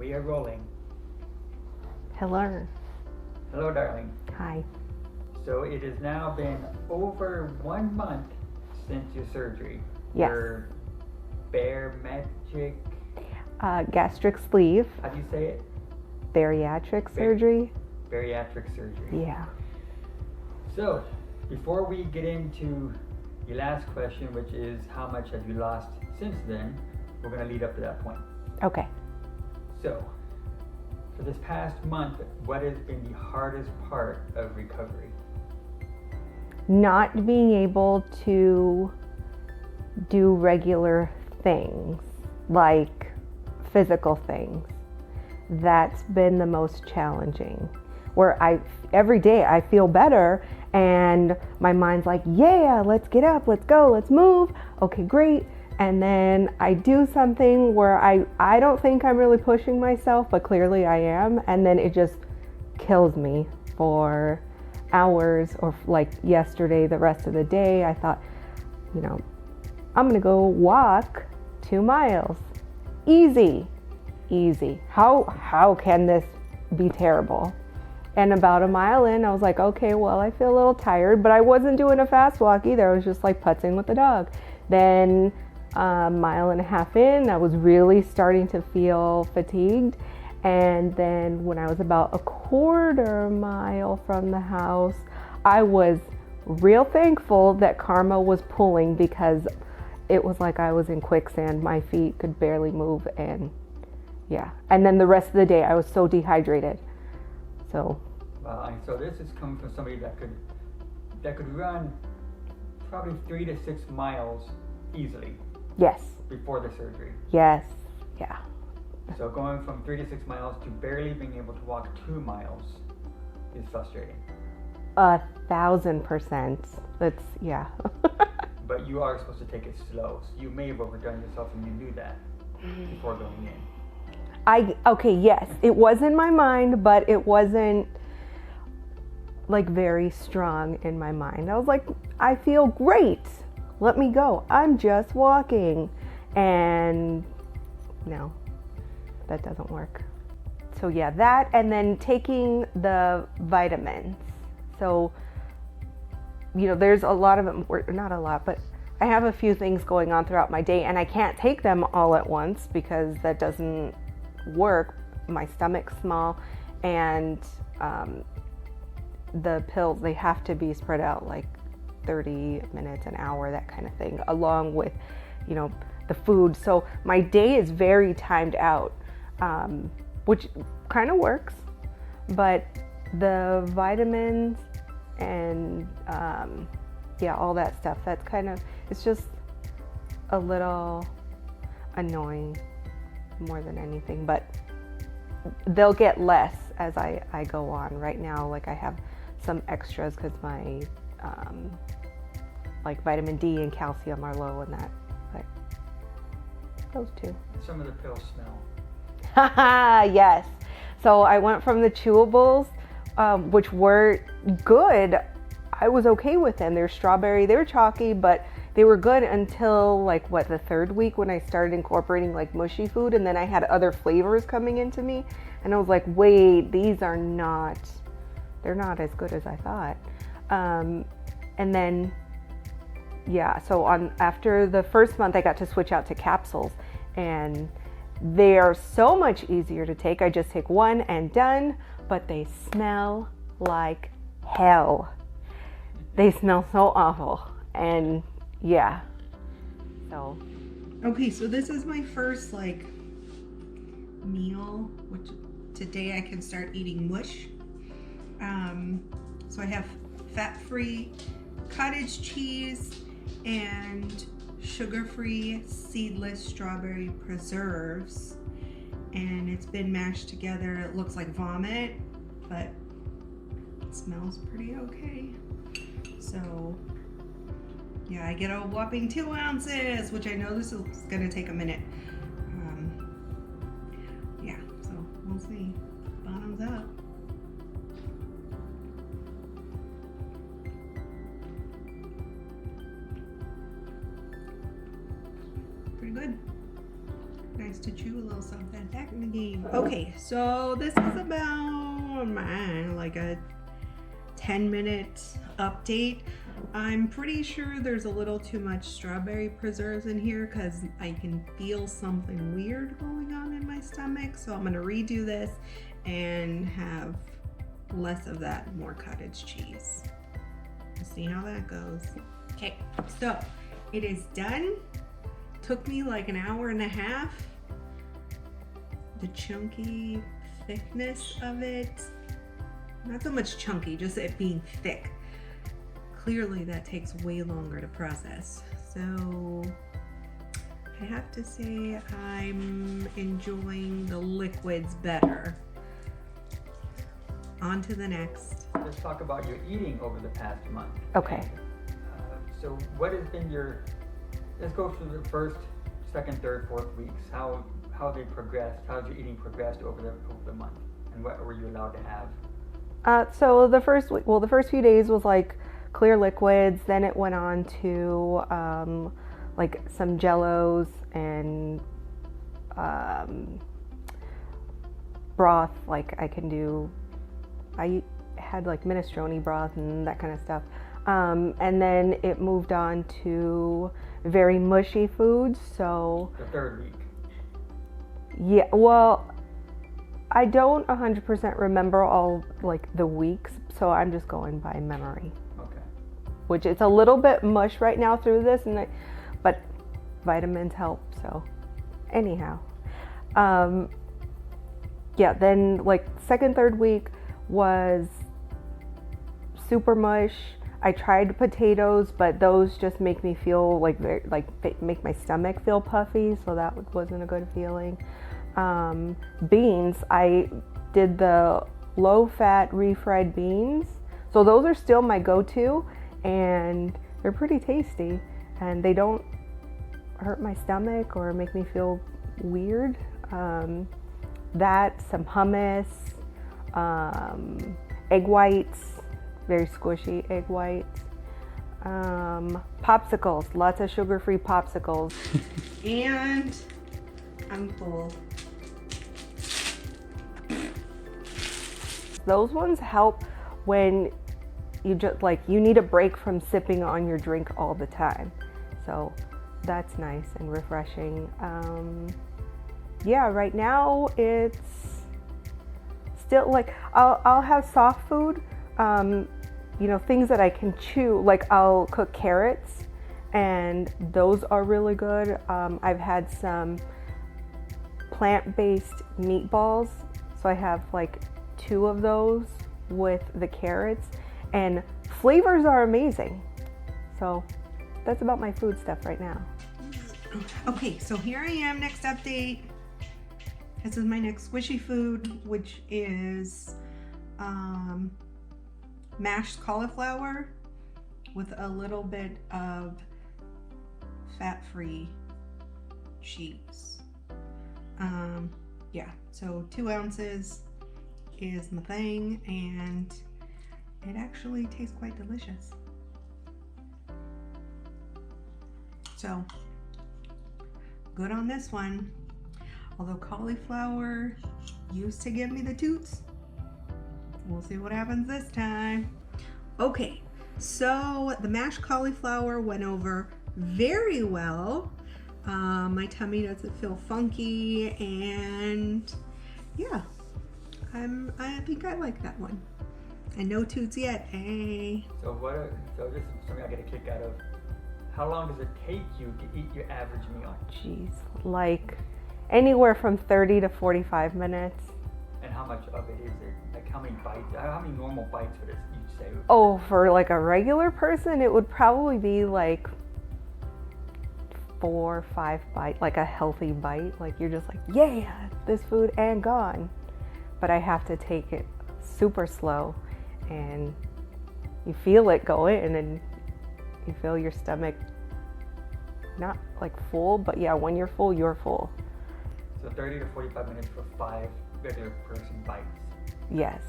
We are rolling. Hello. Hello, darling. Hi. So it has now been over 1 month since your surgery. Yes. Your bariatric. Gastric sleeve. How do you say it? Bariatric surgery. Bariatric surgery. Yeah. So, before we get into your last question, which is how much have you lost since then, we're going to lead up to that point. Okay. So, for this past month, what has been the hardest part of recovery? Not being able to do regular things, like physical things. That's been the most challenging. Where every day I feel better and my mind's like, yeah, let's get up, let's go, let's move. Okay, great. And then I do something where I don't think I'm really pushing myself, but clearly I am. And then it just kills me for hours, or like yesterday, the rest of the day, I thought, I'm gonna go walk 2 miles. Easy. How can this be terrible? And about a mile in, I was like, okay, well, I feel a little tired, but I wasn't doing a fast walk either. I was just like putzing with the dog. Then a mile and a half in, I was really starting to feel fatigued. And then when I was about a 1/4 mile from the house, I was real thankful that karma was pulling, because it was like I was in quicksand. My feet could barely move, and yeah. And then the rest of the day, I was so dehydrated. So. So this is coming from somebody that could run probably 3 to 6 miles easily. Yes. Before the surgery. Yes. Yeah. So going from 3 to 6 miles to barely being able to walk 2 miles is frustrating. 1,000%. That's, yeah. But you are supposed to take it slow. So you may have overdone yourself, and you knew that before going in. Okay, yes. It was in my mind, but it wasn't like very strong in my mind. I was like, I feel great. Let me go. I'm just walking. And no, that doesn't work. So yeah, that, and then taking the vitamins. So, there's a lot of them, or not a lot, but I have a few things going on throughout my day, and I can't take them all at once because that doesn't work. My stomach's small, and the pills, they have to be spread out like 30 minutes, an hour, that kind of thing, along with, the food. So my day is very timed out, which kind of works, but the vitamins and all that stuff, that's kind of, it's just a little annoying more than anything, but they'll get less as I go on. Right now, like, I have some extras because my like vitamin D and calcium are low, and that, like, those two. Some of the pills smell. Yes. So I went from the chewables, which were good. I was okay with them. They're strawberry, they were chalky, but they were good until like the 3rd week, when I started incorporating like mushy food, and then I had other flavors coming into me, and I was like, wait, they're not as good as I thought. And then, so after the first month, I got to switch out to capsules, and they are so much easier to take. I just take one and done, but they smell like hell. They smell so awful, and yeah. So. Okay, so this is my first meal, which today I can start eating mush. So I have fat-free cottage cheese and sugar-free seedless strawberry preserves, and it's been mashed together. It looks like vomit, but it smells pretty okay. So yeah, I get a whopping 2 ounces, which I know this is gonna take a minute. So we'll see. Bottoms up. Pretty good. Nice to chew a little something. Back in the game. Okay, so this is about like a 10-minute update. I'm pretty sure there's a little too much strawberry preserves in here because I can feel something weird going on in my stomach. So I'm gonna redo this and have less of that, more cottage cheese. We'll see how that goes. Okay, so it is done. Took me like an hour and a half. The chunky thickness of it, not so much chunky, just it being thick. Clearly that takes way longer to process. So I have to say I'm enjoying the liquids better. On to the next. Let's talk about your eating over the past month. Okay. So what has been let's go through the first, second, third, fourth weeks. How they progressed, how's your eating progressed over the month? And what were you allowed to have? So the first week, the first few days was like clear liquids. Then it went on to like some jellos and broth. Like I had like minestrone broth and that kind of stuff. And then it moved on to very mushy foods. So The third week. yeah, well, I don't 100% remember all like the weeks, so I'm just going by memory. Okay. Which it's a little bit mush right now through this, but vitamins help. So, anyhow, yeah. Then like second, third week was super mush. I tried potatoes, but those just make me feel like they make my stomach feel puffy, so that wasn't a good feeling. Beans, I did the low-fat refried beans, so those are still my go-to, and they're pretty tasty, and they don't hurt my stomach or make me feel weird. That, some hummus, egg whites. Very squishy egg whites. Popsicles, lots of sugar-free popsicles. And I'm full. Those ones help when you just you need a break from sipping on your drink all the time. So that's nice and refreshing. Yeah, right now it's still like I'll have soft food. Things that I can chew, like I'll cook carrots, and those are really good. I've had some plant-based meatballs, so I have like 2 of those with the carrots, and flavors are amazing. So that's about my food stuff right now. Okay, so here I am, next update. This is my next squishy food, which is mashed cauliflower with a little bit of fat-free cheese. Yeah, so 2 ounces is my thing, and it actually tastes quite delicious. So good on this one. Although cauliflower used to give me the toots, we'll see what happens this time. Okay, so the mashed cauliflower went over very well. My tummy doesn't feel funky, and yeah, I think I like that one. And no toots yet, hey. So this is something I get a kick out of. How long does it take you to eat your average meal? Jeez, like anywhere from 30 to 45 minutes. And how much of it is it? Like how many bites? How many normal bites would you say? Oh, for like a regular person, it would probably be like 4 or 5 bites, like a healthy bite. Like you're just like, yeah, this food and gone. But I have to take it super slow, and you feel it go in, and you feel your stomach not like full, but yeah, when you're full, you're full. So 30 to 45 minutes for 5 regular person bites. Yes.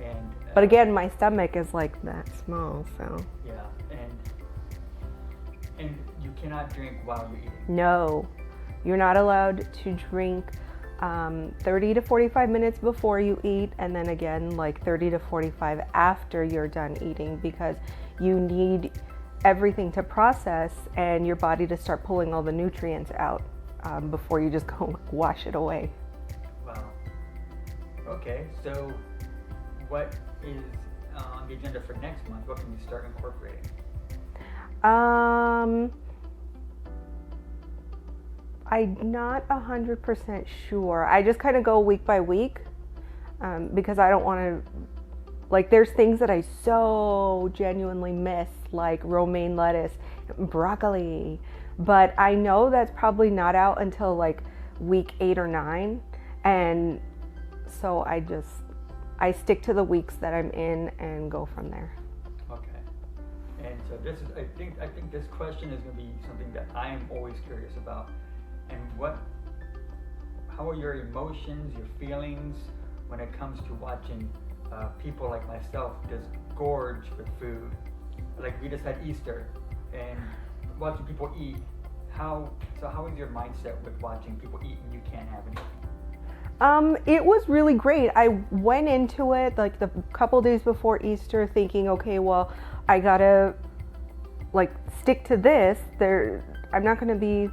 And but again, my stomach is like that small, so. Yeah, and you cannot drink while you're eating. No, you're not allowed to drink 30 to 45 minutes before you eat, and then again like 30 to 45 after you're done eating, because you need everything to process and your body to start pulling all the nutrients out before you just go wash it away. Wow. Okay, so what is on the agenda for next month? What can you start incorporating? I'm not 100% sure. I just kind of go week by week because I don't want to, like, there's things that I so genuinely miss, like romaine lettuce, broccoli, but I know that's probably not out until like week 8 or 9, and so I stick to the weeks that I'm in and go from there. Okay. And so this is, I think this question is going to be something that I am always curious about. And how are your emotions, your feelings when it comes to watching people like myself just gorge with food? Like we just had Easter and watching people eat. How is your mindset with watching people eat and you can't have anything? It was really great. I went into it like the couple days before Easter thinking, okay, well, I gotta like stick to this. I'm not gonna be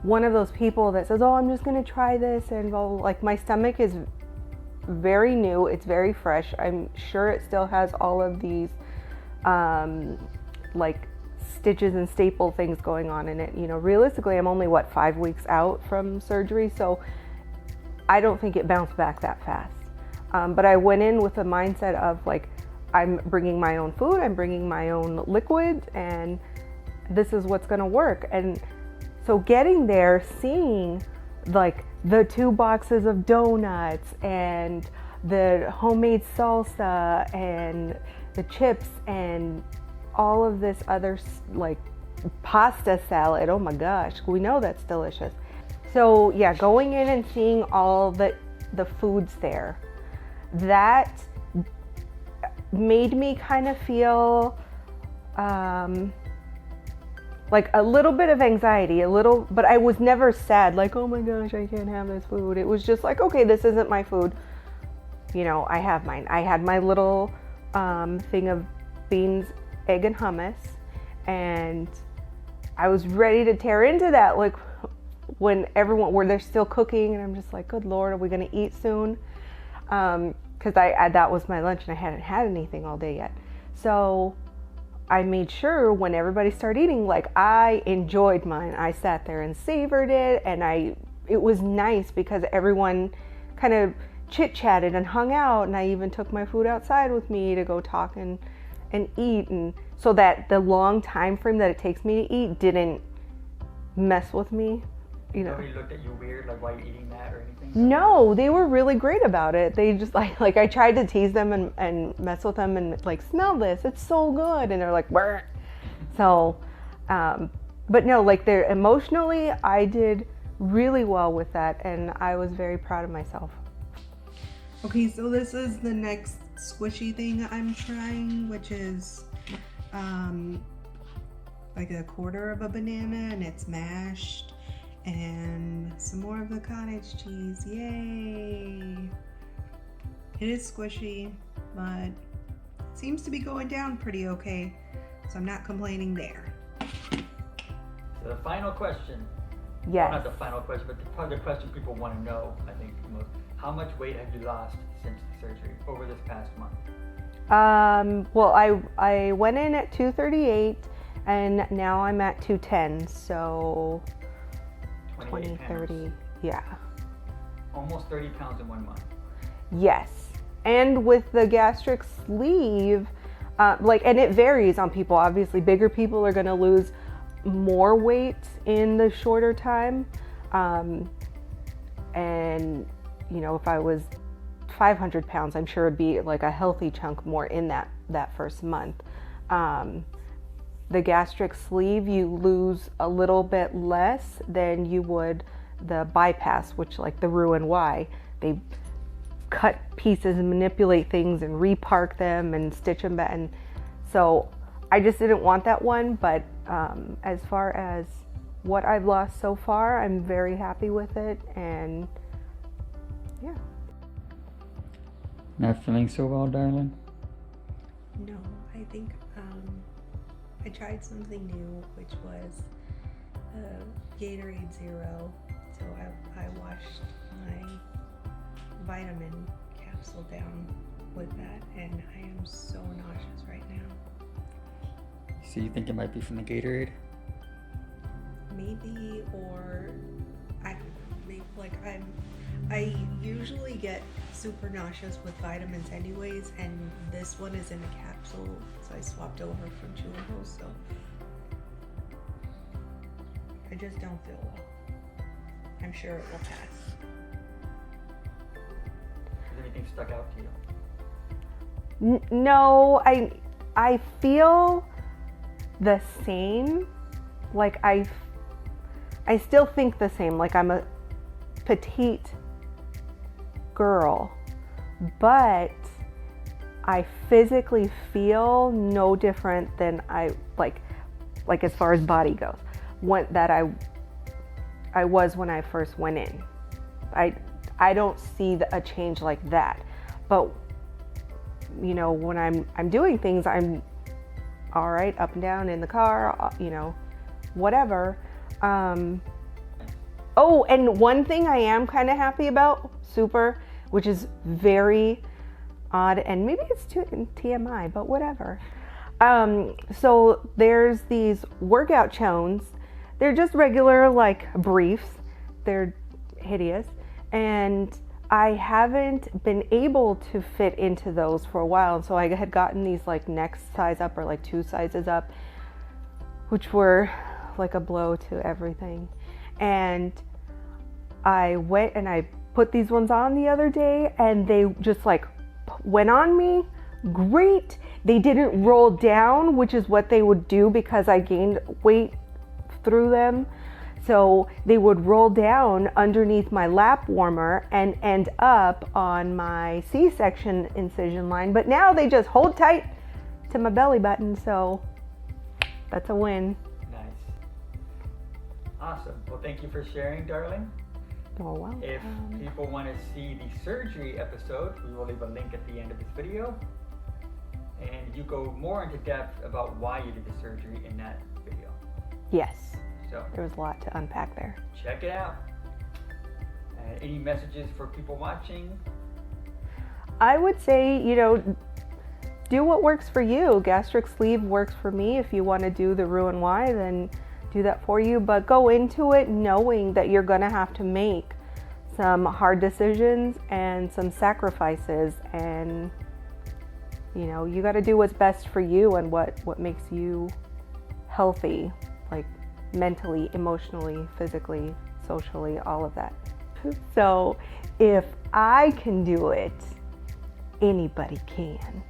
one of those people that says, oh, I'm just gonna try this, and well, like my stomach is very new, it's very fresh. I'm sure it still has all of these like stitches and staple things going on in it. You know, realistically, I'm only 5 weeks out from surgery, so I don't think it bounced back that fast. But I went in with a mindset of like, I'm bringing my own food, I'm bringing my own liquids, and this is what's gonna work. And so getting there, seeing like the 2 boxes of donuts and the homemade salsa and the chips and all of this other like pasta salad, oh my gosh, we know that's delicious. So yeah, going in and seeing all the foods there, that made me kind of feel like a little bit of anxiety, but I was never sad, like, oh my gosh, I can't have this food. It was just like, okay, this isn't my food. You know, I have mine. I had my little thing of beans, egg, and hummus, and I was ready to tear into that, like when they're still cooking, and I'm just like, good Lord, are we gonna eat soon? Because that was my lunch, and I hadn't had anything all day yet. So I made sure when everybody started eating, like I enjoyed mine. I sat there and savored it, and it was nice because everyone kind of chit-chatted and hung out, and I even took my food outside with me to go talk and eat, and so that the long time frame that it takes me to eat didn't mess with me. You know. Nobody looked at you weird, like, why are you eating that or anything? No, they were really great about it. They just like I tried to tease them and mess with them and like, smell this, it's so good, and they're like, "Burr." So, but no, like emotionally, I did really well with that, and I was very proud of myself. Okay, so this is the next squishy thing I'm trying, which is like a quarter of a banana, and it's mashed. And some more of the cottage cheese, yay! It is squishy, but it seems to be going down pretty okay, so I'm not complaining there. So the final question. Yes. Well, not the final question, but probably the question people want to know, I think, the most. How much weight have you lost since the surgery over this past month? Well, I went in at 238, and now I'm at 210, so 20, 30, yeah. Almost 30 pounds in 1 month. Yes. And with the gastric sleeve, and it varies on people. Obviously, bigger people are going to lose more weight in the shorter time. And, you know, if I was 500 pounds, I'm sure it'd be like a healthy chunk more in that first month. The gastric sleeve, you lose a little bit less than you would the bypass, which like the Roux-en-Y, they cut pieces and manipulate things and repark them and stitch them back. And so I just didn't want that one. But as far as what I've lost so far, I'm very happy with it. And yeah. Not feeling so well, darling? No, I think I tried something new, which was Gatorade Zero. So I washed my vitamin capsule down with that, and I am so nauseous right now. So you think it might be from the Gatorade? Maybe, or I usually get super nauseous with vitamins anyways, and this one is in a capsule, so I swapped over from chewables, so I just don't feel well. I'm sure it will pass. Has anything stuck out to you? No, I feel the same. Like I still think the same. Like I'm a petite girl, but I physically feel no different than I like as far as body goes. I was when I first went in. I don't see a change like that. But you know, when I'm doing things, I'm all right, up and down in the car, you know, whatever. Oh, and one thing I am kind of happy about, super, which is very odd, and maybe it's TMI, but whatever. So there's these workout chones. They're just regular like briefs. They're hideous, and I haven't been able to fit into those for a while. So I had gotten these like next size up, or like 2 sizes up, which were like a blow to everything. And I went and I put these ones on the other day, and they just like went on me great. They didn't roll down, which is what they would do because I gained weight through them. So they would roll down underneath my lap warmer and end up on my C-section incision line. But now they just hold tight to my belly button, so that's a win. Nice. Awesome. Well, thank you for sharing, darling. Oh, wow. If people want to see the surgery episode, we will leave a link at the end of this video. And you go more into depth about why you did the surgery in that video. Yes. So There was a lot to unpack there. check it out. Any messages for people watching? I would say, you know, do what works for you. Gastric sleeve works for me. If you want to do the Roux-en-Y, then do that for you. But go into it knowing that you're going to have to make some hard decisions and some sacrifices. And, you know, you got to do what's best for you and what makes you healthy, like mentally, emotionally, physically, socially, all of that. So if I can do it, anybody can.